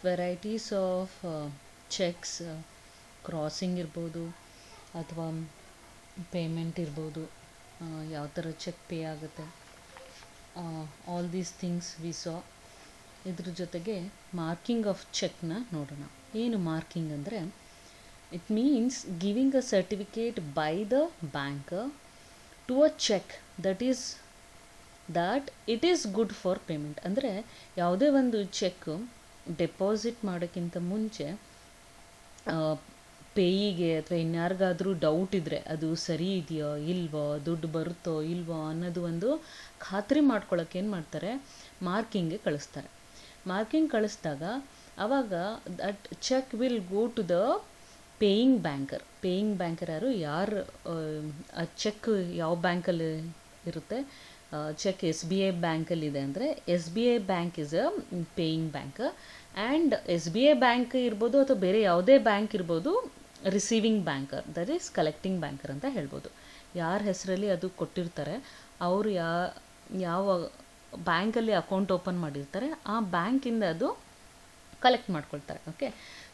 Varieties of cheques, crossing ಇರ್ಬೋದು ಅಥವಾ payment ಇರ್ಬೋದು, ಯಾವ ಥರ ಚೆಕ್ ಪೇ ಆಗುತ್ತೆ, all these things we saw. ಇದ್ರ ಜೊತೆಗೆ ಮಾರ್ಕಿಂಗ್ ಆಫ್ ಚೆಕ್ನ ನೋಡೋಣ. ಏನು ಮಾರ್ಕಿಂಗ್ ಅಂದರೆ, it means giving a certificate by the banker to a cheque that it is good for payment. ಅಂದರೆ ಯಾವುದೇ ಒಂದು ಚೆಕ್ ಡೆಪಾಸಿಟ್ ಮಾಡೋಕ್ಕಿಂತ ಮುಂಚೆ ಪೇಯಿಗೆ ಅಥವಾ ಇನ್ಯಾರಿಗಾದರೂ ಡೌಟ್ ಇದ್ದರೆ ಅದು ಸರಿ ಇದೆಯೋ ಇಲ್ವೋ, ದುಡ್ಡು ಬರುತ್ತೋ ಇಲ್ವೋ ಅನ್ನೋದು ಒಂದು ಖಾತ್ರಿ ಮಾಡ್ಕೊಳ್ಳೋಕೆ ಏನು ಮಾಡ್ತಾರೆ, ಮಾರ್ಕಿಂಗ್ಗೆ ಕಳಿಸ್ತಾರೆ. ಮಾರ್ಕಿಂಗ್ ಕಳಿಸಿದಾಗ ಆವಾಗ that cheque will go to the paying banker. Paying banker ಯಾರು ಆ ಚೆಕ್ ಯಾವ ಬ್ಯಾಂಕಲ್ಲಿ ಇರುತ್ತೆ, ಚೆಕ್ ಎಸ್ ಬಿ ಐ ಬ್ಯಾಂಕಲ್ಲಿದೆ ಅಂದರೆ S B I bank is a paying bank. And S B I bank ಇರ್ಬೋದು ಅಥವಾ ಬೇರೆ ಯಾವುದೇ ಬ್ಯಾಂಕ್ ಇರ್ಬೋದು, receiving banker that is collecting banker ಅಂತ ಹೇಳ್ಬೋದು. ಯಾರ ಹೆಸರಲ್ಲಿ ಅದು ಕೊಟ್ಟಿರ್ತಾರೆ ಅವರು ಯಾವ ಬ್ಯಾಂಕಲ್ಲಿ ಅಕೌಂಟ್ ಓಪನ್ ಮಾಡಿರ್ತಾರೆ ಆ ಬ್ಯಾಂಕಿಂದ ಅದು ಕಲೆಕ್ಟ್ ಮಾಡ್ಕೊಳ್ತಾರೆ. Okay,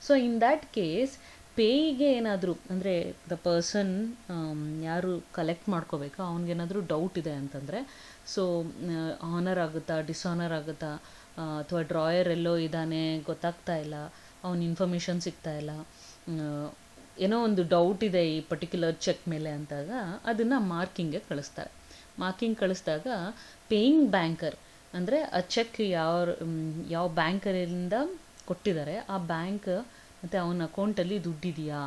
so in that case ಪೇಯಿಗೆ ಏನಾದರೂ ಅಂದರೆ ದ ಪರ್ಸನ್ ಯಾರು ಕಲೆಕ್ಟ್ ಮಾಡ್ಕೋಬೇಕು ಅವ್ನಿಗೇನಾದರೂ ಡೌಟ್ ಇದೆ ಅಂತಂದರೆ, ಸೊ ಆನರ್ ಆಗುತ್ತಾ ಡಿಸಾನರ್ ಆಗುತ್ತಾ ಅಥವಾ ಡ್ರಾಯರ್ ಎಲ್ಲೋ ಇದ್ದಾನೆ ಗೊತ್ತಾಗ್ತಾ ಇಲ್ಲ, ಅವನ ಇನ್ಫಾರ್ಮೇಷನ್ ಸಿಗ್ತಾ ಇಲ್ಲ, ಏನೋ ಒಂದು ಡೌಟ್ ಇದೆ ಈ ಪರ್ಟಿಕ್ಯುಲರ್ ಚೆಕ್ ಮೇಲೆ ಅಂತಾಗ ಅದನ್ನು ಮಾರ್ಕಿಂಗ್ಗೆ ಕಳಿಸ್ತಾರೆ. ಮಾರ್ಕಿಂಗ್ ಕಳಿಸಿದಾಗ ಪೇಯಿಂಗ್ ಬ್ಯಾಂಕರ್ ಅಂದರೆ ಆ ಚೆಕ್ ಯಾವ ಬ್ಯಾಂಕರಿಂದ ಕೊಟ್ಟಿದ್ದಾರೆ ಆ ಬ್ಯಾಂಕ್ ಮತ್ತು ಅವನ ಅಕೌಂಟಲ್ಲಿ ದುಡ್ಡಿದೆಯಾ,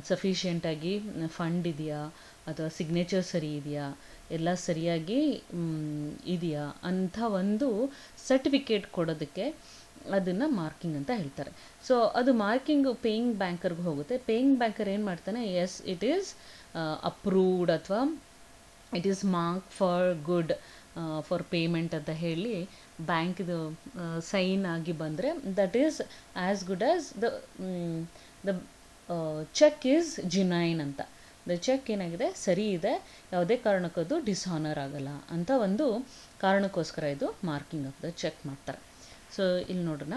ಸಫಿಷಿಯೆಂಟಾಗಿ ಫಂಡ್ ಇದೆಯಾ ಅಥವಾ ಸಿಗ್ನೇಚರ್ ಸರಿ ಇದೆಯಾ, ಎಲ್ಲ ಸರಿಯಾಗಿ ಇದೆಯಾ ಅಂತ ಒಂದು ಸರ್ಟಿಫಿಕೇಟ್ ಕೊಡೋದಕ್ಕೆ ಅದನ್ನು ಮಾರ್ಕಿಂಗ್ ಅಂತ ಹೇಳ್ತಾರೆ. ಸೊ ಅದು ಮಾರ್ಕಿಂಗು ಪೇಯಿಂಗ್ ಬ್ಯಾಂಕರ್ಗೆ ಹೋಗುತ್ತೆ. ಪೇಯಿಂಗ್ ಬ್ಯಾಂಕರ್ ಏನು ಮಾಡ್ತಾನೆ, ಎಸ್ ಇಟ್ ಈಸ್ ಅಪ್ರೂವ್ಡ್ ಅಥವಾ it is mark for good for payment ಅಂತ ಹೇಳಿ ಬ್ಯಾಂಕ್ದು ಸೈನ್ ಆಗಿ ಬಂದರೆ that is as good as the cheque is genuine ಅಂತ. ದ ಚೆಕ್ ಏನಾಗಿದೆ ಸರಿ ಇದೆ, ಯಾವುದೇ ಕಾರಣಕ್ಕದು ಡಿಸಾನರ್ ಆಗಲ್ಲ ಅಂತ ಒಂದು ಕಾರಣಕ್ಕೋಸ್ಕರ ಇದು ಮಾರ್ಕಿಂಗ್ ಆಫ್ ದ ಚೆಕ್ ಮಾಡ್ತಾರೆ. ಸೊ ಇಲ್ಲಿ ನೋಡೋಣ,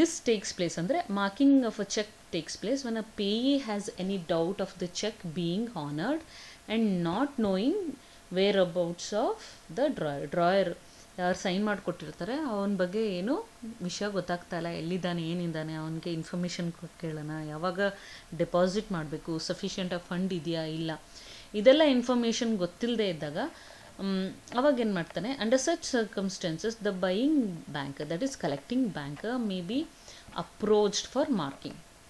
ದಿಸ್ ಟೇಕ್ಸ್ ಪ್ಲೇಸ್ ಅಂದರೆ marking of a cheque takes place when a payee has any doubt of the check being honored and not knowing whereabouts of the drawer. ಯಾರು sign ಮಾಡಿಕೊಟ್ಟಿರ್ತಾರೆ ಅವನ ಬಗ್ಗೆ ಏನು ವಿಷಯ ಗೊತ್ತಾಗ್ತಾ ಇಲ್ಲ, ಎಲ್ಲಿದ್ದಾನೆ ಏನಿದ್ದಾನೆ, ಅವನಿಗೆ ಇನ್ಫಾರ್ಮೇಷನ್ ಕೇಳೋಣ, ಯಾವಾಗ ಡೆಪಾಸಿಟ್ ಮಾಡಬೇಕು, ಸಫಿಷಿಯೆಂಟಾಗಿ ಫಂಡ್ ಇದೆಯಾ ಇಲ್ಲ, ಇದೆಲ್ಲ ಇನ್ಫಾರ್ಮೇಷನ್ ಗೊತ್ತಿಲ್ಲದೆ ಇದ್ದಾಗ ಅವಾಗ ಏನು ಮಾಡ್ತಾನೆ, under such circumstances the buying bank that is collecting bank may be approached for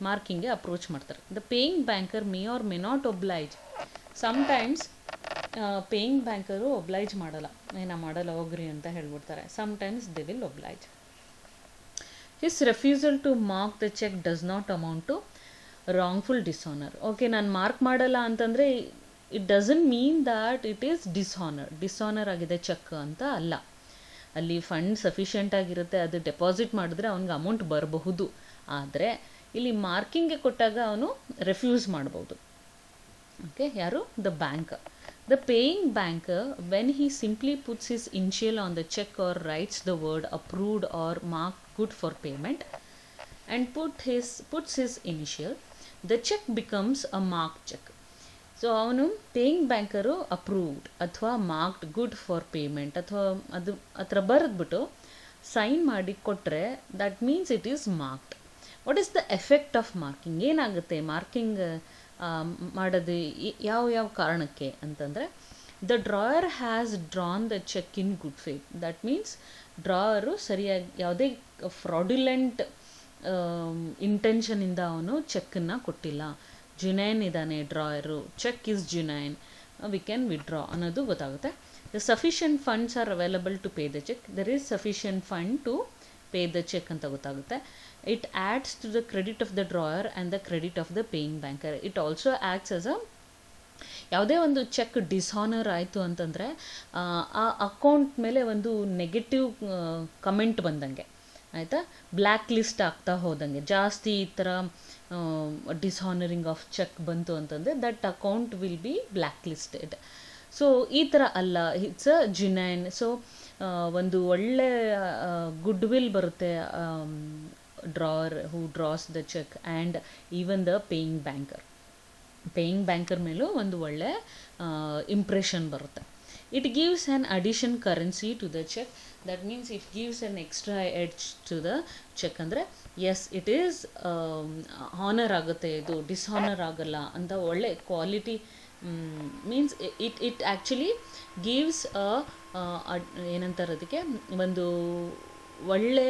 ಮಾರ್ಕಿಂಗ್ಗೆ ಅಪ್ರೋಚ್ ಮಾಡ್ತಾರೆ. The paying banker may or may not oblige. Sometimes paying banker oblige ಮಾಡಲ್ಲ, ಮಾಡಲ್ಲ ಹೋಗ್ರಿ ಅಂತ ಹೇಳ್ಬಿಡ್ತಾರೆ. Sometimes they will oblige. His refusal to mark the cheque does not amount to wrongful dishonour. Okay, ನಾನು mark ಮಾಡಲ್ಲ ಅಂತಂದರೆ it doesn't mean that it is dishonour ಆಗಿದೆ cheque ಅಂತ ಅಲ್ಲ. ಅಲ್ಲಿ ಫಂಡ್ ಸಫಿಷಿಯೆಂಟ್ ಆಗಿರುತ್ತೆ, ಅದು ಡೆಪಾಸಿಟ್ ಮಾಡಿದ್ರೆ ಅವ್ನಿಗೆ ಅಮೌಂಟ್ ಬರಬಹುದು. ಆದರೆ ಇಲ್ಲಿ ಮಾರ್ಕಿಂಗ್ಗೆ ಕೊಟ್ಟಾಗ ಅವನು ರೆಫ್ಯೂಸ್ ಮಾಡ್ಬೋದು. ಓಕೆ, ಯಾರು, the banker. The paying banker when he simply puts his initial on the cheque or writes the word approved or mark good for payment and puts his initial, the cheque becomes a marked cheque. So ಅವನು paying banker approved ಅಥವಾ marked good for payment ಅಥವಾ ಅದು ಆ ಥರ ಬರೆದ್ಬಿಟ್ಟು sign ಮಾಡಿ ಕೊಟ್ಟರೆ that means it is marked. What is the effect of marking? ಏನಾಗುತ್ತೆ ಮಾರ್ಕಿಂಗ್ ಮಾಡೋದು ಯಾವ ಕಾರಣಕ್ಕೆ ಅಂತಂದರೆ, the drawer has drawn the cheque in good faith. That means drawer ಸರಿಯಾಗಿ ಯಾವುದೇ ಫ್ರಾಡ್ಯುಲೆಂಟ್ ಇಂಟೆನ್ಷನಿಂದ ಅವನು ಚೆಕ್ಕನ್ನು ಕೊಟ್ಟಿಲ್ಲ, ಜುನೈನ್ ಇದ್ದಾನೆ drawer, cheque is genuine, we can withdraw ಅನ್ನೋದು ಗೊತ್ತಾಗುತ್ತೆ. The sufficient funds are available to pay the cheque. There is sufficient fund to pay the cheque ಅಂತ ಗೊತ್ತಾಗುತ್ತೆ. It adds to the credit of the drawer and the credit of the paying banker. It also acts as a, ಯಾವುದೇ ಒಂದು check dishonour ಆಯಿತು ಅಂತಂದರೆ ಆ account ಮೇಲೆ ಒಂದು negative comment ಬಂದಂಗೆ ಆಯಿತಾ, ಬ್ಲ್ಯಾಕ್ ಲಿಸ್ಟ್ ಆಗ್ತಾ ಹೋದಂಗೆ, ಜಾಸ್ತಿ ಈ ಥರ ಡಿಸಾನರಿಂಗ್ ಆಫ್ ಚೆಕ್ ಬಂತು ಅಂತಂದರೆ that account will be blacklisted. So ಈ ಥರ ಅಲ್ಲ, ಇಟ್ಸ್ ಅ ಜುನೈನ್. ಸೊ ಒಂದು ಒಳ್ಳೆ ಗುಡ್ ವಿಲ್ ಬರುತ್ತೆ drawer who draws the cheque and even the paying banker ಮೇಲೂ ಒಂದು ಒಳ್ಳೆ ಇಂಪ್ರೆಷನ್ ಬರುತ್ತೆ. It gives an addition currency to the cheque. That means it gives an extra edge to the cheque. ಅಂದರೆ yes it is honour ಆಗುತ್ತೆ, ಇದು dishonour ಆಗಲ್ಲ ಅಂತ ಒಳ್ಳೆ quality means it actually gives ಏನಂತಾರೆ ಅದಕ್ಕೆ ಒಂದು ಒಳ್ಳೆ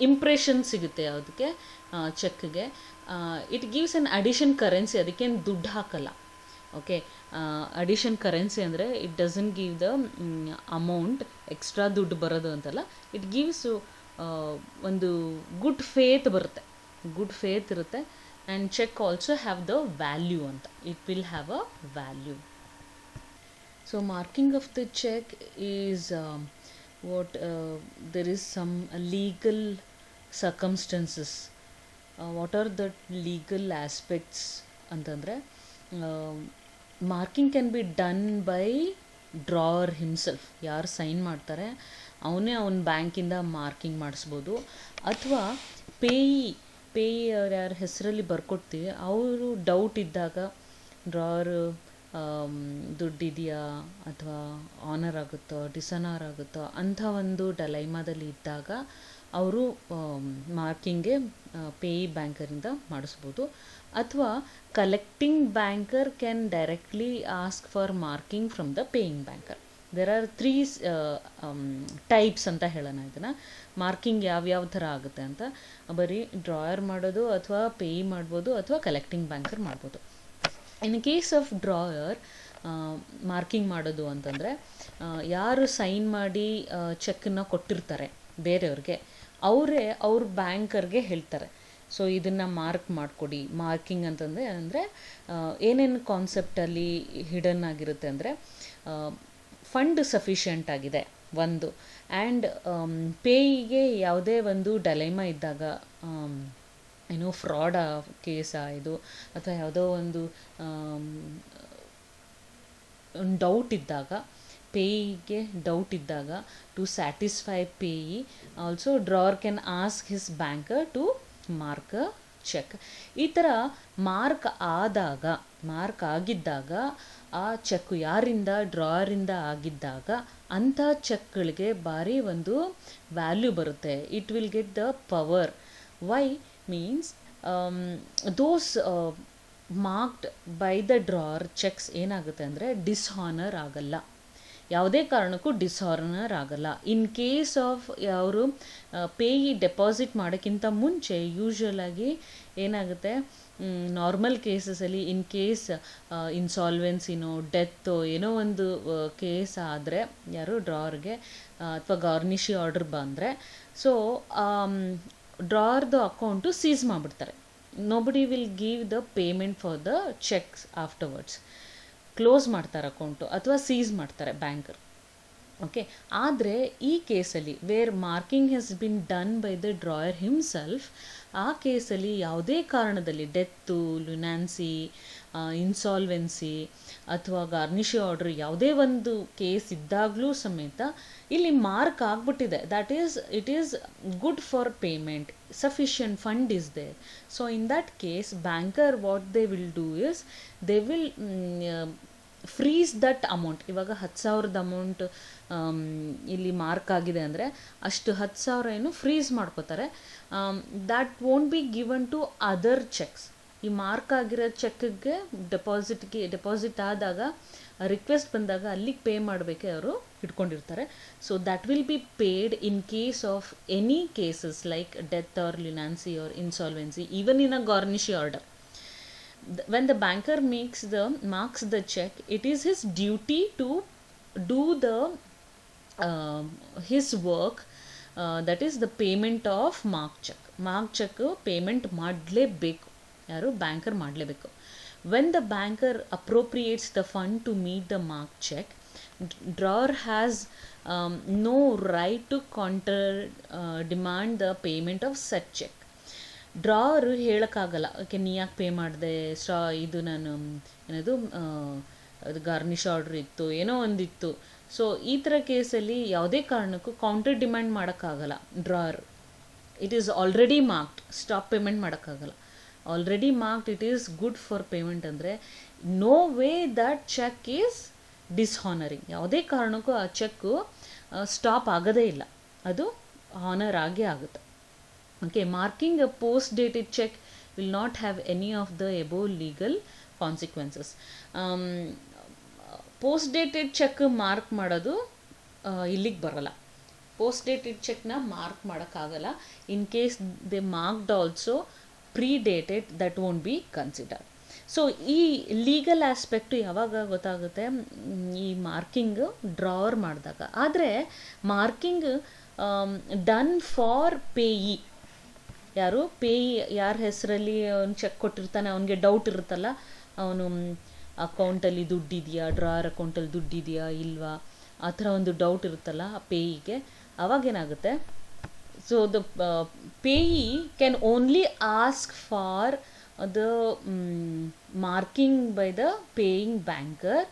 ಇಂಪ್ರೆಷನ್ ಸಿಗುತ್ತೆ ಅದಕ್ಕೆ ಚೆಕ್ಗೆ. It gives an addition currency, ಅದಕ್ಕೇನು ದುಡ್ಡು ಹಾಕಲ್ಲ. ಓಕೆ, ಅಡಿಷನ್ ಕರೆನ್ಸಿ ಅಂದರೆ it doesn't give the amount, extra ದುಡ್ಡು ಬರೋದು ಅಂತಲ್ಲ. ಇಟ್ ಗಿವ್ಸ್ ಒಂದು ಗುಡ್ ಫೇತ್ ಬರುತ್ತೆ, ಗುಡ್ ಫೇತ್ ಇರುತ್ತೆ. And cheque also have the value ಅಂತ, it will have a value. So marking of the cheque is there is some legal circumstances. What are the legal aspects ಅಂತಂದರೆ, marking can be done by drawer himself. ಯಾರು sign ಮಾಡ್ತಾರೆ ಅವನೇ ಅವನ ಬ್ಯಾಂಕಿಂದ marking ಮಾಡಿಸ್ಬೋದು. ಅಥವಾ ಪೇಯಿ ಅವ್ರು ಯಾರ ಹೆಸರಲ್ಲಿ ಬರ್ಕೊಡ್ತೀವಿ ಅವರು ಡೌಟ್ ಇದ್ದಾಗ ಡ್ರಾವರು ದುಡ್ಡಿದೆಯಾ ಅಥವಾ ಆನರ್ ಆಗುತ್ತೋ ಡಿಸನಾರ್ ಆಗುತ್ತೋ ಅಂಥ ಒಂದು ಡಲೈಮಾದಲ್ಲಿ ಇದ್ದಾಗ ಅವರು ಮಾರ್ಕಿಂಗ್ಗೆ ಪೇಯಿ ಬ್ಯಾಂಕರಿಂದ ಮಾಡಿಸ್ಬೋದು. ಅಥವಾ collecting banker can directly ask for marking from the paying banker. There are 3 types ಅಂತ ಹೇಳೋಣ ಇದನ್ನು. ಮಾರ್ಕಿಂಗ್ ಯಾವ್ಯಾವ ಥರ ಆಗುತ್ತೆ ಅಂತ, ಬರೀ ಡ್ರಾಯರ್ ಮಾಡೋದು ಅಥವಾ ಪೇಯಿ ಮಾಡ್ಬೋದು ಅಥವಾ ಕಲೆಕ್ಟಿಂಗ್ ಬ್ಯಾಂಕರ್ ಮಾಡ್ಬೋದು. ಇನ್ ಕೇಸ್ ಆಫ್ ಡ್ರಾಯರ್ ಮಾರ್ಕಿಂಗ್ ಮಾಡೋದು ಅಂತಂದರೆ, ಯಾರು ಸೈನ್ ಮಾಡಿ ಚೆಕ್ಕನ್ನು ಕೊಟ್ಟಿರ್ತಾರೆ ಬೇರೆಯವ್ರಿಗೆ, ಅವರೇ ಅವ್ರ ಬ್ಯಾಂಕರ್ಗೆ ಹೇಳ್ತಾರೆ, ಸೊ ಇದನ್ನು ಮಾರ್ಕ್ ಮಾಡಿಕೊಡಿ. ಮಾರ್ಕಿಂಗ್ ಅಂದರೆ ಏನೇನು ಕಾನ್ಸೆಪ್ಟಲ್ಲಿ ಹಿಡನ್ ಆಗಿರುತ್ತೆ ಅಂದರೆ, ಫಂಡ್ ಸಫಿಷಿಯೆಂಟ್ ಆಗಿದೆ ಒಂದು, ಆ್ಯಂಡ್ ಪೇಯಿಗೆ ಯಾವುದೇ ಒಂದು ಡಲೈಮಾ ಇದ್ದಾಗ, ಏನೋ ಫ್ರಾಡ್ ಕೇಸಾ ಇದು ಅಥವಾ ಯಾವುದೋ ಒಂದು ಡೌಟ್ ಇದ್ದಾಗ, ಪೇಯಿಗೆ ಡೌಟ್ ಇದ್ದಾಗ to satisfy payee also drawer can ask his banker to mark a cheque. ಈ ಥರ ಮಾರ್ಕ್ ಆಗಿದ್ದಾಗ ಆ ಚೆಕ್ ಯಾರಿಂದ, ಡ್ರಾವರಿಂದ ಆಗಿದ್ದಾಗ ಅಂಥ ಚೆಕ್ಗಳಿಗೆ ಭಾರಿ ಒಂದು ವ್ಯಾಲ್ಯೂ ಬರುತ್ತೆ. It will get the power. Why means those marked by the drawer cheques ಏನಾಗುತ್ತೆ ಅಂದರೆ ಡಿಸ್ಹಾನರ್ ಆಗಲ್ಲ, ಯಾವುದೇ ಕಾರಣಕ್ಕೂ ಡಿಸ್ಹಾನರ್ ಆಗಲ್ಲ. ಇನ್ ಕೇಸ್ ಆಫ್ ಅವರು ಪೇಯಿ ಡೆಪಾಸಿಟ್ ಮಾಡೋಕ್ಕಿಂತ ಮುಂಚೆ ಯೂಶ್ವಲಾಗಿ ಏನಾಗುತ್ತೆ, ನಾರ್ಮಲ್ ಕೇಸಸಲ್ಲಿ ಇನ್ ಕೇಸ್ ಇನ್ಸಾಲ್ವೆನ್ಸಿನೋ ಡೆತ್ತೋ ಏನೋ ಒಂದು ಕೇಸ್ ಆದರೆ ಯಾರು ಡ್ರಾವರ್ಗೆ ಅಥವಾ ಗಾರ್ನಿಷಿ ಆರ್ಡರ್ ಬಂದರೆ, ಸೊ ಡ್ರಾವರ್ದು ಅಕೌಂಟು ಸೀಸ್ ಮಾಡಿಬಿಡ್ತಾರೆ. Nobody will give the payment for the cheques afterwards. Close ಮಾಡ್ತಾರೆ ಅಕೌಂಟು ಅಥವಾ ಸೀಸ್ ಮಾಡ್ತಾರೆ ಬ್ಯಾಂಕರ್. ಓಕೆ, ಆದರೆ ಈ ಕೇಸಲ್ಲಿ where marking has been done by the drawer himself, ಆ ಕೇಸಲ್ಲಿ ಯಾವುದೇ ಕಾರಣದಲ್ಲಿ ಡೆತ್ತು, ಲುನಾನ್ಸಿ, ಇನ್ಸಾಲ್ವೆನ್ಸಿ ಅಥವಾ ಗಾರ್ನಿಷಿ ಆರ್ಡರ್ ಯಾವುದೇ ಒಂದು ಕೇಸ್ ಇದ್ದಾಗಲೂ ಸಮೇತ ಇಲ್ಲಿ ಮಾರ್ಕ್ ಆಗಿಬಿಟ್ಟಿದೆ. That is it is good for payment, sufficient fund is there. So in that case banker what they will do is they will freeze that amount. ಇವಾಗ 10,000 amount ಇಲ್ಲಿ mark ಆಗಿದೆ ಅಂದರೆ ಅಷ್ಟು 10,000 ಏನು ಫ್ರೀಸ್ ಮಾಡ್ಕೋತಾರೆ. That won't be given to other cheques. ಈ mark ಆಗಿರೋ ಚೆಕ್ಗೆ ಡೆಪಾಸಿಟ್ ಆದಾಗ ರಿಕ್ವೆಸ್ಟ್ ಬಂದಾಗ ಅಲ್ಲಿಗೆ ಪೇ ಮಾಡಬೇಕೆ ಅವರು ಇಟ್ಕೊಂಡಿರ್ತಾರೆ. So that will be paid in case of any cases like death or lunacy or insolvency, even in a garnishee order. When the banker marks the check, it is his duty to do his work, that is the payment of mark check payment ಮಾಡಲೇಬೇಕು, ಯಾರು banker ಮಾಡಲೇಬೇಕು. When the banker appropriates the fund to meet the mark check, drawer has no right to demand the payment of such check. ಡ್ರಾವರು ಹೇಳೋಕ್ಕಾಗಲ್ಲ, okay ನೀ ಯಾಕೆ pay ಮಾಡಿದೆ, ಇದು ನಾನು ಏನದು ಅದು ಗಾರ್ನಿಷ್ ಆರ್ಡ್ರ್ ಇತ್ತು, ಏನೋ ಒಂದಿತ್ತು, ಸೊ ಈ ಥರ ಕೇಸಲ್ಲಿ ಯಾವುದೇ ಕಾರಣಕ್ಕೂ ಕೌಂಟರ್ ಡಿಮ್ಯಾಂಡ್ ಮಾಡೋಕ್ಕಾಗಲ್ಲ. Drawer it is already marked, stop payment ಮಾಡೋಕ್ಕಾಗಲ್ಲ. Already marked, it is good for payment ಅಂದರೆ no way that cheque is dishonouring. ಯಾವುದೇ ಕಾರಣಕ್ಕೂ ಆ ಚೆಕ್ಕು ಸ್ಟಾಪ್ ಆಗೋದೇ ಇಲ್ಲ, ಅದು ಹಾನರ್ ಆಗೇ ಆಗುತ್ತೆ. Okay, marking a post dated cheque will not have any of the above legal consequences. Post dated cheque mark ಮಾಡೋದು ಇಲ್ಲಿಗೆ ಬರೋಲ್ಲ. ಪೋಸ್ಟ್ ಡೇಟೆಡ್ ಚೆಕ್ನ ಮಾರ್ಕ್ ಮಾಡೋಕ್ಕಾಗಲ್ಲ. In case the marked also pre dated, that won't be consider. So ಈ legal aspect ಯಾವಾಗ ಗೊತ್ತಾಗುತ್ತೆ? ಈ marking drawer ಮಾಡಿದಾಗ. ಆದರೆ ಮಾರ್ಕಿಂಗ್ ಡನ್ ಫಾರ್ ಪೇಯಿ, ಯಾರು ಪೇಯಿ, ಯಾರ ಹೆಸರಲ್ಲಿ ಅವ್ನು ಚೆಕ್ ಕೊಟ್ಟಿರ್ತಾನೆ, ಅವನಿಗೆ ಡೌಟ್ ಇರುತ್ತಲ್ಲ, ಅವನು ಅಕೌಂಟಲ್ಲಿ ದುಡ್ಡಿದೆಯಾ, ಡ್ರಾಯರ್ ಅಕೌಂಟಲ್ಲಿ ದುಡ್ಡಿದೆಯಾ ಇಲ್ವಾ, ಆ ಥರ ಒಂದು ಡೌಟ್ ಇರುತ್ತಲ್ಲ ಆ ಪೇಯಿಗೆ. ಅವಾಗೇನಾಗುತ್ತೆ, so the payee can only ask for the marking by the paying banker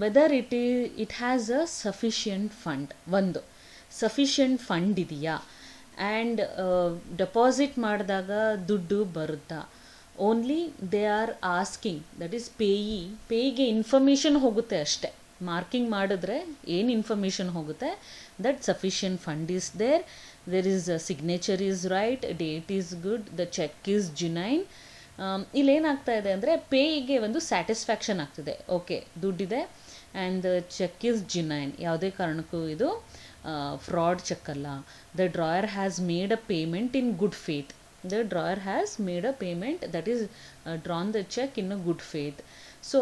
whether it has a sufficient fund. ಒಂದು ಸಫಿಷಿಯಂಟ್ ಫಂಡ್ ಇದೆಯಾ, ಆ್ಯಂಡ್ ಡೆಪಾಸಿಟ್ ಮಾಡಿದಾಗ ದುಡ್ಡು ಬರುತ್ತಾ. Only they are asking, that is ಪೇಯಿಗೆ ಇನ್ಫಾರ್ಮೇಷನ್ ಹೋಗುತ್ತೆ ಅಷ್ಟೇ. ಮಾರ್ಕಿಂಗ್ ಮಾಡಿದ್ರೆ ಏನು ಇನ್ಫಾರ್ಮೇಷನ್ ಹೋಗುತ್ತೆ, that sufficient fund is there is signature is right, date is good, the cheque is genuine. ಇಲ್ಲೇನಾಗ್ತಾ ಇದೆ ಅಂದರೆ ಪೇಯಿಗೆ ಒಂದು ಸ್ಯಾಟಿಸ್ಫ್ಯಾಕ್ಷನ್ ಆಗ್ತಿದೆ, ಓಕೆ ದುಡ್ಡಿದೆ ಆ್ಯಂಡ್ ದ ಚೆಕ್ ಈಸ್ ಜುನೈನ್, ಯಾವುದೇ ಕಾರಣಕ್ಕೂ ಇದು ಫ್ರಾಡ್ ಚೆಕ್ ಅಲ್ಲ. The drawer has made a payment in good faith. The drawer has made a payment, that is drawn the check in a good faith. So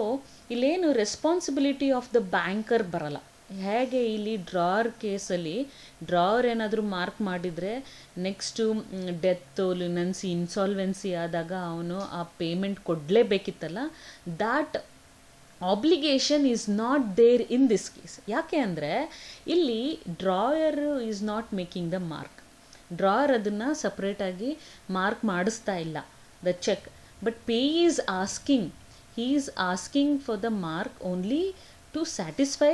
ಇಲ್ಲೇನು responsibility of the banker ಬರಲ್ಲ. ಹೇಗೆ ಇಲ್ಲಿ drawer ಕೇಸಲ್ಲಿ drawer ಏನಾದರೂ mark ಮಾಡಿದರೆ next ಡೆತ್ತು, ಲುನೆನ್ಸಿ, insolvency ಆದಾಗ ಅವನು ಆ ಪೇಮೆಂಟ್ ಕೊಡಲೇಬೇಕಿತ್ತಲ್ಲ, that obligation is not there in this case. ಯಾಕೆ ಅಂದರೆ ಇಲ್ಲಿ drawer is not making the mark. Drawer ಅದನ್ನು ಸಪ್ರೇಟಾಗಿ ಮಾರ್ಕ್ ಮಾಡಿಸ್ತಾ ಇಲ್ಲ the cheque, but pay is asking, he is asking for the mark only to satisfy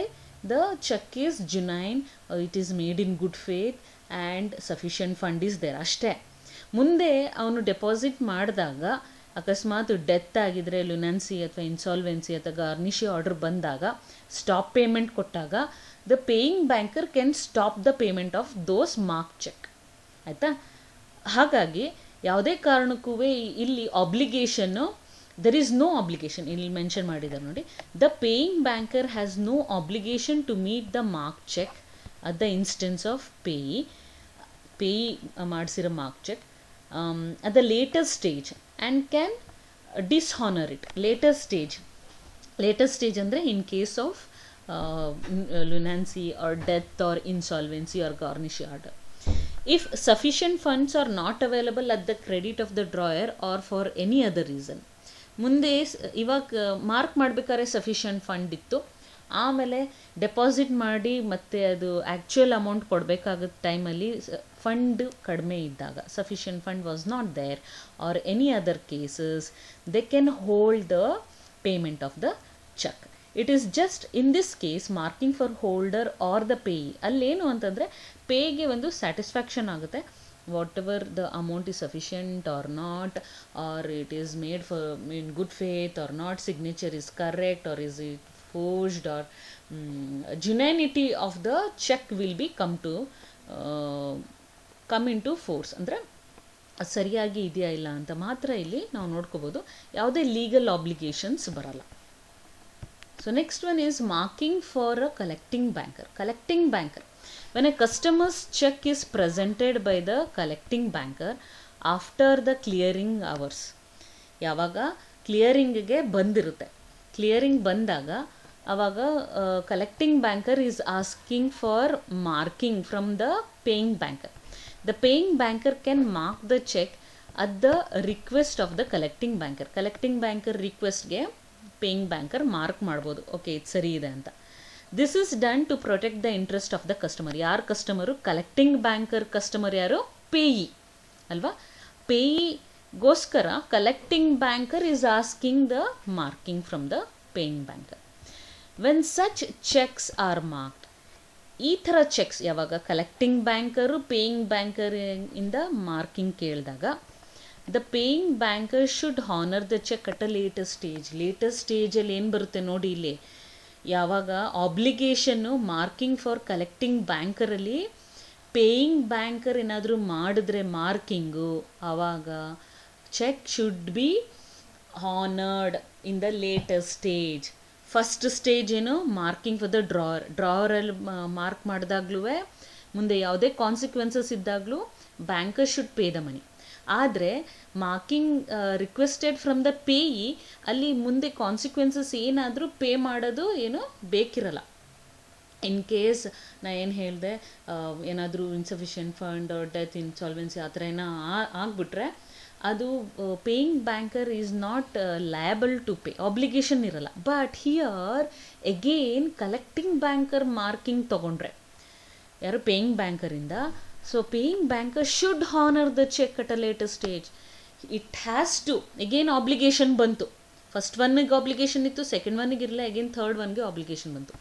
the cheque is genuine, it is made in good faith and sufficient fund is there ಅಷ್ಟೇ. ಮುಂದೆ ಅವನು deposit ಮಾಡಿದಾಗ ಅಕಸ್ಮಾತ್ death ಆಗಿದ್ರೆ, ಲುನೆನ್ಸಿ ಅಥವಾ insolvency ಅಥವಾ garnishee order ಬಂದಾಗ, stop payment ಕೊಟ್ಟಾಗ, the paying banker can stop the payment of those mark cheque. ಆಯಿತಾ? ಹಾಗಾಗಿ ಯಾವುದೇ ಕಾರಣಕ್ಕೂ ಇಲ್ಲಿ ಆಬ್ಲಿಗೇಷನ್ನು, ದೆರ್ ಈಸ್ ನೋ ಆಬ್ಲಿಗೇಷನ್. ಇಲ್ಲಿ ಮೆನ್ಷನ್ ಮಾಡಿದ್ದಾರೆ ನೋಡಿ, the paying banker has no obligation to meet the mark cheque at the instance of payee ಮಾಡಿಸಿರೋ mark cheque at the latest stage and can dishonour it. Latest stage ಅಂದರೆ in case of lunacy R death or insolvency or garnishee order. If sufficient funds are not available at the credit of the drawer or for any other reason. ಮುಂದೆ ಇವಾಗ mark ಮಾಡಬೇಕಾದ್ರೆ sufficient fund ಇತ್ತು, ಆಮೇಲೆ deposit ಮಾಡಿ ಮತ್ತು ಅದು actual amount ಕೊಡಬೇಕಾಗದ ಟೈಮಲ್ಲಿ fund ಕಡಿಮೆ ಇದ್ದಾಗ, sufficient fund was not there or any other cases, they can hold the payment of the cheque. It is just in this case marking for holder or the payee. ಅಲ್ಲೇನು ಅಂತಂದರೆ ಪೇಗೆ ಒಂದು satisfaction ಆಗುತ್ತೆ, whatever the amount is sufficient or not, or it is made for in good faith or not, signature is correct or is it forged, or genuinity of the cheque will be come into force. ಅಂದರೆ ಅದು ಸರಿಯಾಗಿ ಇದೆಯಾ ಇಲ್ಲ ಅಂತ ಮಾತ್ರ ಇಲ್ಲಿ ನಾವು ನೋಡ್ಕೋಬೋದು, ಯಾವುದೇ ಲೀಗಲ್ ಆಬ್ಲಿಗೇಷನ್ಸ್ ಬರಲ್ಲ. So next one is marking for a collecting banker. Collecting banker. When a customer's check is presented by the collecting banker after the clearing hours. ಯಾವಾಗ ಕ್ಲಿಯರಿಂಗ್ಗೆ ಬಂದಿರುತ್ತೆ, ಕ್ಲಿಯರಿಂಗ್ ಬಂದಾಗ ಆವಾಗ collecting banker is asking for marking from the paying banker. The paying banker can mark the cheque at the request of the collecting banker. Collecting banker ರಿಕ್ವೆಸ್ಟ್ಗೆ paying banker mark ಮಾಡ್ಬೋದು, okay ಇದು ಸರಿ ಇದೆ ಅಂತ. This is done to protect the interest of the customer. ಯಾರು customer? Collecting banker customer ಯಾರು? Payee ಅಲ್ವಾ? ಪೇಯಿಗೋಸ್ಕರ collecting banker is asking the marking from the paying banker. When such cheques are marked, ಈ ಥರ ಚೆಕ್ಸ್ ಯಾವಾಗ collecting banker paying banker ಇಂದ marking ಕೇಳಿದಾಗ the paying banker should honour the cheque at a latest ಸ್ಟೇಜಲ್ಲಿ ಏನು ಬರುತ್ತೆ ನೋಡಿ ಇಲ್ಲಿ, ಯಾವಾಗ ಆಬ್ಲಿಗೇಷನ್ನು ಮಾರ್ಕಿಂಗ್ ಫಾರ್ ಕಲೆಕ್ಟಿಂಗ್ ಬ್ಯಾಂಕರಲ್ಲಿ ಪೇಯಿಂಗ್ ಬ್ಯಾಂಕರ್ ಏನಾದರೂ ಮಾಡಿದ್ರೆ ಮಾರ್ಕಿಂಗು, ಆವಾಗ cheque should be honoured in the latest stage. First stage ಏನು ಮಾರ್ಕಿಂಗ್ ಫಾರ್ ದ ಡ್ರಾವರಲ್ಲಿ ಮಾರ್ಕ್ ಮಾಡಿದಾಗ್ಲೂ ಮುಂದೆ ಯಾವುದೇ ಕಾನ್ಸಿಕ್ವೆನ್ಸಸ್ ಇದ್ದಾಗಲೂ banker should pay the money. ಆದರೆ marking requested from the Peyi ಅಲ್ಲಿ ಮುಂದೆ ಕಾನ್ಸಿಕ್ವೆನ್ಸಸ್ ಏನಾದರೂ ಪೇ ಮಾಡೋದು ಏನು ಬೇಕಿರಲ್ಲ. ಇನ್ ಕೇಸ್ ನಾ ಏನು ಹೇಳಿದೆ, ಏನಾದರೂ ಇನ್ಸಫಿಷಿಯೆಂಟ್ ಫಂಡ್ ಡೆತ್ ಇನ್ಸಾಲ್ವೆನ್ಸಿ ಆ ಥರ ಏನೋ ಆಗಿಬಿಟ್ರೆ ಅದು paying banker is not liable to pay, obligation ಇರಲ್ಲ. But here again collecting banker marking ತೊಗೊಂಡ್ರೆ ಯಾರು ಪೇಯಿಂಗ್ ಬ್ಯಾಂಕರಿಂದ, so paying banker should honour the cheque at a latest stage. It has to, again obligation ಬಂತು. First ಒನ್ನಿಗೆ obligation ಇತ್ತು, second ಒನ್ನಿಗೆ ಇರಲಿಲ್ಲ, again third ಒನ್ಗೆ ಆಬ್ಲಿಗೇಷನ್ ಬಂತು.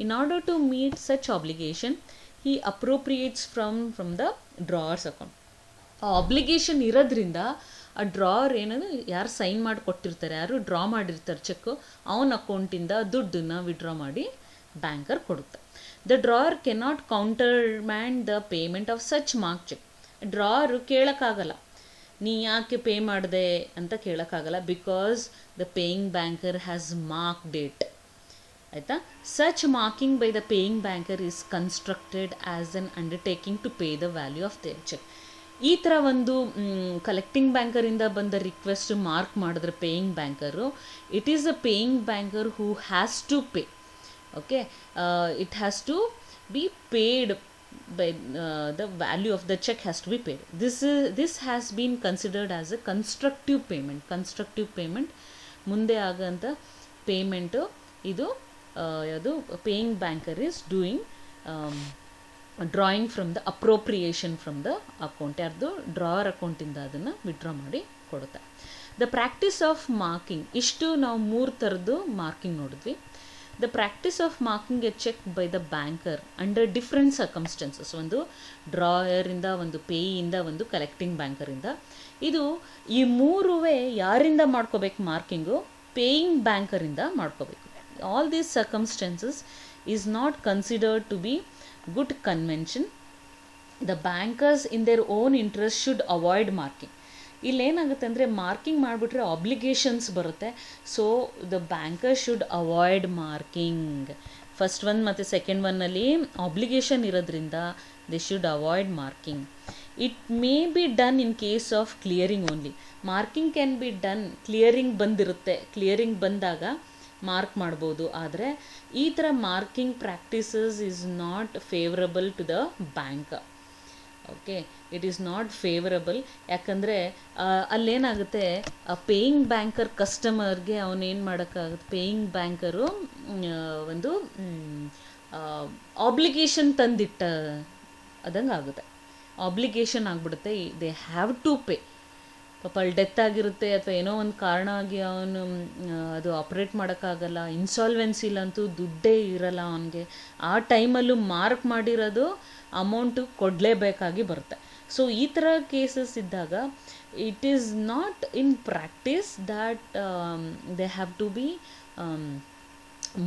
In order to meet such obligation he appropriates from the drawer's account. ಆ obligation ಇರೋದ್ರಿಂದ ಆ ಡ್ರಾವರ್ ಏನದು ಯಾರು ಸೈನ್ ಮಾಡಿ ಕೊಟ್ಟಿರ್ತಾರೆ, ಯಾರು ಡ್ರಾ ಮಾಡಿರ್ತಾರೆ ಚೆಕ್ಕು, ಅವನ ಅಕೌಂಟಿಂದ ದುಡ್ಡನ್ನು ವಿಡ್ರಾ ಮಾಡಿ ಬ್ಯಾಂಕರ್ ಕೊಡುತ್ತೆ. The drawer cannot countermand the payment of such mark cheque. Drawer ಕೇಳೋಕ್ಕಾಗಲ್ಲ, ನೀ ಯಾಕೆ ಪೇ ಮಾಡಿದೆ ಅಂತ ಕೇಳೋಕ್ಕಾಗಲ್ಲ, because the paying banker has marked it. ಆಯಿತಾ? Such marking by the paying banker is constructed as an undertaking to pay the value of their cheque. ಈ ಥರ ಒಂದು ಕಲೆಕ್ಟಿಂಗ್ ಬ್ಯಾಂಕರಿಂದ ಬಂದ ರಿಕ್ವೆಸ್ಟ್ ಮಾರ್ಕ್ ಮಾಡಿದ್ರೆ paying banker, it is a paying banker who has to pay. Okay, it has to be paid by the value of the check has to be paid. This has been considered as a constructive payment. ಮುಂದೆ ಆಗಂತ payment ಇದು ಯಾವುದು paying banker is doing drawing from the appropriation from the account, ಯಾರ್ದು drawer ಅಕೌಂಟಿಂದ ಅದನ್ನು withdraw ಮಾಡಿ ಕೊಡುತ್ತೆ. The practice of marking, ಇಷ್ಟು ನಾವು 3 ಥರದ್ದು ಮಾರ್ಕಿಂಗ್ ನೋಡಿದ್ವಿ. The practice of marking a cheque by the banker under different circumstances, ಒಂದು ಡ್ರಾಯರಿಂದ, ಒಂದು ಪೇಯಿಂದ, ಒಂದು ಕಲೆಕ್ಟಿಂಗ್ ಬ್ಯಾಂಕರಿಂದ. ಇದು ಈ 3 ಯಾರಿಂದ ಮಾಡ್ಕೋಬೇಕು ಮಾರ್ಕಿಂಗು? ಪೇಯಿಂಗ್ ಬ್ಯಾಂಕರಿಂದ ಮಾಡ್ಕೋಬೇಕು. All these circumstances is not considered to be good convention. The bankers in their own interest should avoid marking. ಇಲ್ಲೇನಾಗುತ್ತೆ ಅಂದರೆ ಮಾರ್ಕಿಂಗ್ ಮಾಡಿಬಿಟ್ರೆ ಆಬ್ಲಿಗೇಷನ್ಸ್ ಬರುತ್ತೆ. So the banker should avoid marking. First one ಮತ್ತು second ಒನ್ನಲ್ಲಿ obligation ಇರೋದ್ರಿಂದ they should avoid marking. It may be done in case of clearing only. Marking can be done, clearing ಬಂದಿರುತ್ತೆ, clearing ಬಂದಾಗ mark ಮಾಡ್ಬೋದು. ಆದರೆ ಈ ಥರ marking practices is not favourable to the bank. Okay, it is not favourable. ಯಾಕಂದರೆ ಅಲ್ಲೇನಾಗುತ್ತೆ, paying banker ಕಸ್ಟಮರ್ಗೆ ಅವನೇನು ಮಾಡೋಕ್ಕಾಗುತ್ತೆ, ಪೇಯಿಂಗ್ ಬ್ಯಾಂಕರು ಒಂದು ಆಬ್ಲಿಗೇಷನ್ ತಂದಿಟ್ಟ ಅದಂಗೆ ಆಗುತ್ತೆ, ಆಬ್ಲಿಗೇಷನ್ ಆಗಿಬಿಡುತ್ತೆ. They have to pay. ಪಾಪ ಅಲ್ಲಿ ಡೆತ್ ಆಗಿರುತ್ತೆ ಅಥವಾ ಏನೋ ಒಂದು ಕಾರಣ ಆಗಿ ಅವನು ಅದು ಆಪ್ರೇಟ್ ಮಾಡೋಕ್ಕಾಗಲ್ಲ, ಇನ್ಸಾಲ್ವೆನ್ಸಿಲಂತೂ ದುಡ್ಡೇ ಇರಲ್ಲ ಅವನಿಗೆ. ಆ ಟೈಮಲ್ಲೂ ಮಾರ್ಕ್ ಮಾಡಿರೋದು ಅಮೌಂಟು ಕೊಡಲೇಬೇಕಾಗಿ ಬರುತ್ತೆ. ಸೊ ಈ ಥರ ಕೇಸಸ್ ಇದ್ದಾಗ it is not in practice that they have to be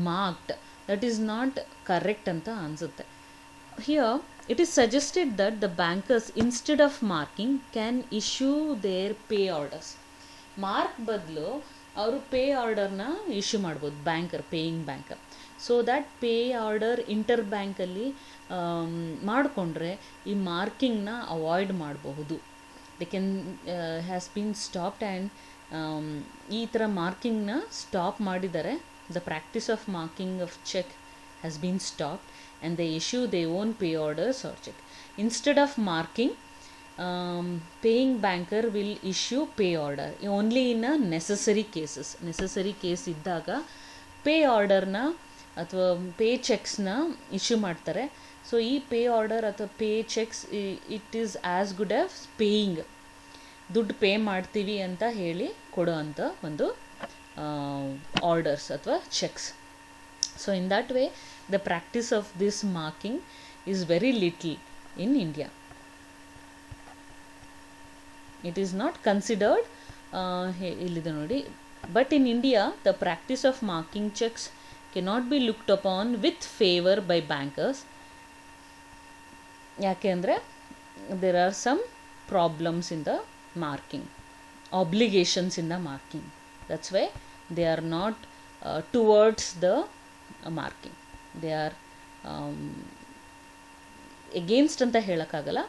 marked. That is not correct ಅಂತ ಅನಿಸುತ್ತೆ. Here it is suggested that the bankers instead of marking can issue their pay orders. Mark ಬದಲು ಅವರು pay ಆರ್ಡರ್ನ issue ಮಾಡ್ಬೋದು paying banker. So that pay order inter ಬ್ಯಾಂಕಲ್ಲಿ ಮಾಡಿಕೊಂಡ್ರೆ ಈ ಮಾರ್ಕಿಂಗ್ನ ಅವಾಯ್ಡ್ ಮಾಡಬಹುದು. They can has been stopped and ಈ ಥರ ಮಾರ್ಕಿಂಗ್ನ ಸ್ಟಾಪ್ ಮಾಡಿದ್ದಾರೆ. The practice of marking of cheque has been stopped and they issue their own pay orders or check. Instead of marking, paying banker will issue pay order only in a necessary cases. Necessary case ಇದ್ದಾಗ pay ಆರ್ಡರ್ನ ಅಥವಾ pay ಚೆಕ್ಸ್ನ issue ಮಾಡ್ತಾರೆ. So ಈ pay order ಅಥವಾ pay cheques it is as good as paying. ದುಡ್ಡು pay ಮಾಡ್ತೀವಿ ಅಂತ ಹೇಳಿ ಕೊಡೋ ಅಂಥ ಒಂದು ಆರ್ಡರ್ಸ್ ಅಥವಾ cheques. So in that way, the practice of this marking is very little in India. It is not considered, illide nodi, but in India the practice of marking checks cannot be looked upon with favor by bankers. ಯಾಕೆಂದರೆ there are some problems in the marking, obligations in the marking. That's why they are not towards the marking. They are against ಅಂತ ಹೇಳೋಕ್ಕಾಗಲ್ಲ.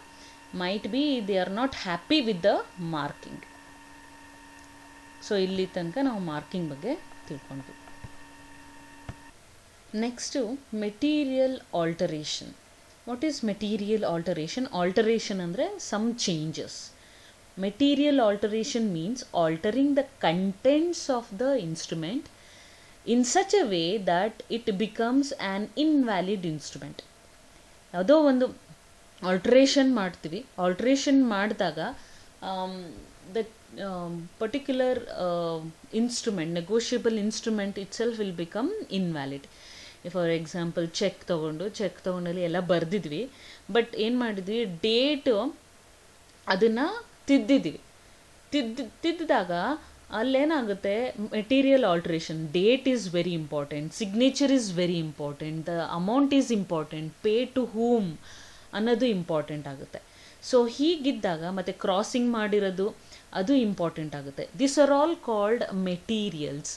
might be they are not happy with the marking. ಸೊ ಇಲ್ಲಿ ತನಕ ನಾವು marking ಬಗ್ಗೆ ತಿಳ್ಕೊಂಡ್ವಿ. Next material alteration. What is material alteration? Alteration ಅಂದರೆ some changes. Material alteration means altering the contents of the instrument in such a way that it becomes an invalid instrument. ಯಾವುದೋ ಒಂದು alteration ಮಾಡ್ತೀವಿ. Alteration ಮಾಡಿದಾಗ the particular instrument, negotiable instrument itself will become invalid. For example cheque ತೊಗೊಂಡಲ್ಲಿ ಎಲ್ಲ ಬರೆದಿದ್ವಿ, ಬಟ್ ಏನು ಮಾಡಿದ್ವಿ, ಡೇಟು ಅದನ್ನು ತಿದ್ದಿದ್ವಿ. ತಿದ್ದಿದಾಗ ಅಲ್ಲೇನಾಗುತ್ತೆ, material alteration. Date is very important, signature is very important, the amount is important, pay to whom ಅನ್ನೋದು ಇಂಪಾರ್ಟೆಂಟ್ ಆಗುತ್ತೆ. ಸೊ ಹೀಗಿದ್ದಾಗ ಮತ್ತು ಕ್ರಾಸಿಂಗ್ ಮಾಡಿರೋದು ಅದು ಇಂಪಾರ್ಟೆಂಟ್ ಆಗುತ್ತೆ. This are all called materials.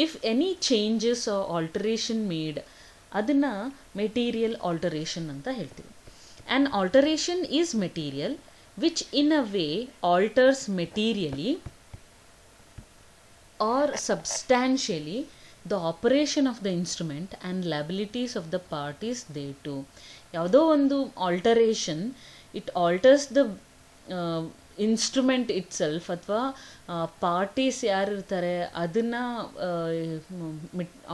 If any changes alteration made, ಅದನ್ನು material alteration ಅಂತ ಹೇಳ್ತೀವಿ. An alteration is material which in a way alters materially or substantially the operation of the instrument and liabilities of the parties they to. ಯಾವುದೋ ಒಂದು alteration, it alters the instrument itself, ಅಥವಾ parties ಯಾರಿರ್ತಾರೆ ಅದನ್ನು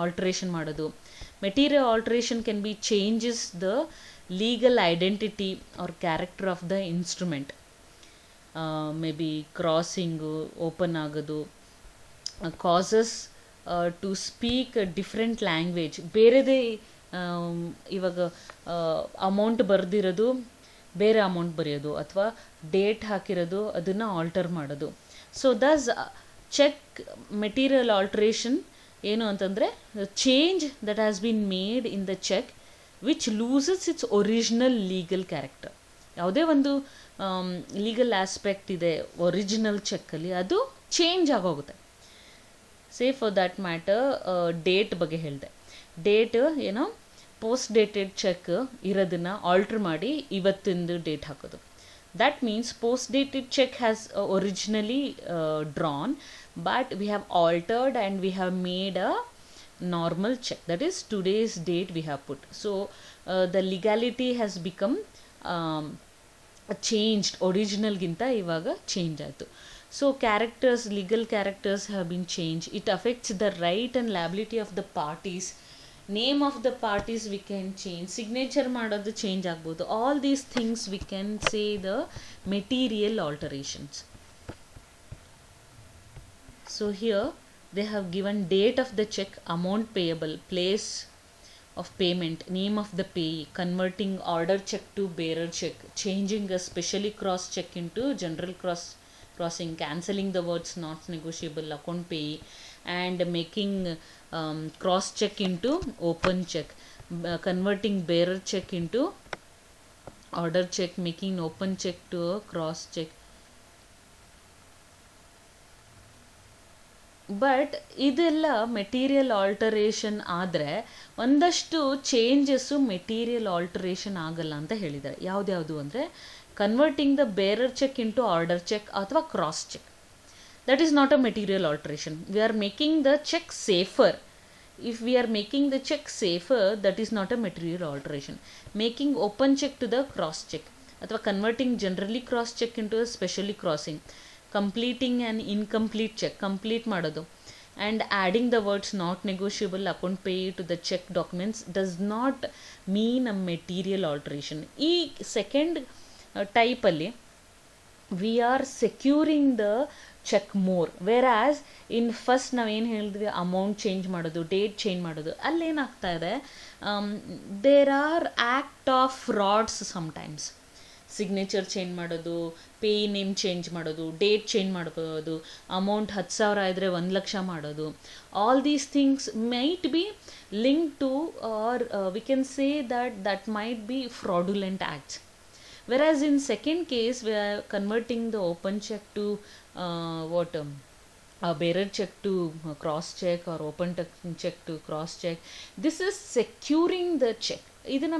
alteration ಮಾಡೋದು. Material alteration can be changes the legal identity or character of the instrument. May be crossing open ಆಗೋದು, causes to speak different language. ಬೇರೆದೇ, ಇವಾಗ amount ಬರೆದಿರೋದು ಬೇರೆ amount ಬರೆಯೋದು, ಅಥವಾ ಡೇಟ್ ಹಾಕಿರೋದು ಅದನ್ನು ಆಲ್ಟರ್ ಮಾಡೋದು. So thus cheque material alteration ಏನು ಅಂತಂದರೆ, change that has been made in the cheque which loses its original legal character. ಯಾವುದೇ ಒಂದು ಲೀಗಲ್ ಆಸ್ಪೆಕ್ಟ್ ಇದೆ ಒರಿಜಿನಲ್ ಚೆಕ್ಕಲ್ಲಿ, ಅದು ಚೇಂಜ್ ಆಗೋಗುತ್ತೆ. Say for that matter, date ಬಗ್ಗೆ ಹೇಳಿದೆ. ಡೇಟ್ ಏನೋ ಪೋಸ್ಟ್ ಡೇಟೆಡ್ ಚೆಕ್ ಇರೋದನ್ನು ಆಲ್ಟ್ರ್ ಮಾಡಿ ಇವತ್ತಿಂದು ಡೇಟ್ ಹಾಕೋದು. That means post dated cheque has originally drawn, but we have altered and we have made a normal cheque, that is today's date we have put. So the legality has become changed, ಒರಿಜಿನಲ್ಗಿಂತ ಇವಾಗ change ಆಯಿತು. So characters, legal characters have been changed. It affects the right and liability of the parties. Name of the parties we can change. Signature ಮಾಡೋದು change ಆಗ್ಬೋದು. All these things we can say the material alterations. So here they have given date of the check, amount payable, place of payment, name of the payee, converting order check to bearer check, changing a specially cross check into general crossing, cancelling the words not negotiable, account payee, and making cross check into open check, converting bearer check into order check, making open check to a cross check. But ಇದೆಲ್ಲ material alteration ಆದರೆ ಒಂದಷ್ಟು changes material alteration ಆಗಲ್ಲ ಅಂತ ಹೇಳಿದ್ದಾರೆ. ಯಾವುದ್ಯಾವುದು ಅಂದರೆ, converting the bearer cheque into order cheque ಅಥವಾ cross cheque. That is not a material alteration. We are making the cheque safer. If we are making the check safer, that is not a material alteration. Making open check to the cross check, ಅಥವಾ converting generally cross check into a specially crossing, completing an incomplete check, complete ಮಾಡೋದು, and adding the words not negotiable, account payee to the check documents does not mean a material alteration. ಈ second ಟೈಪಲ್ಲಿ we are securing the cheque more. Whereas in first ನಾವೇನು ಹೇಳಿದ್ವಿ, amount change ಮಾಡೋದು, date change ಮಾಡೋದು, ಅಲ್ಲೇನಾಗ್ತಾ ಇದೆ, there are act of frauds sometimes. Signature change ಮಾಡೋದು, payee name change ಮಾಡೋದು, ಡೇಟ್ ಚೇಂಜ್ ಮಾಡ್ಬೋದು, ಅಮೌಂಟ್ 10,000 ಇದ್ದರೆ 1,00,000 ಮಾಡೋದು. All these things might be link to, or we can say that might be fraudulent acts. Whereas in second case, we are converting the open check to a bearer check to cross check, or open check to cross check. This is securing the check. ಇದನ್ನ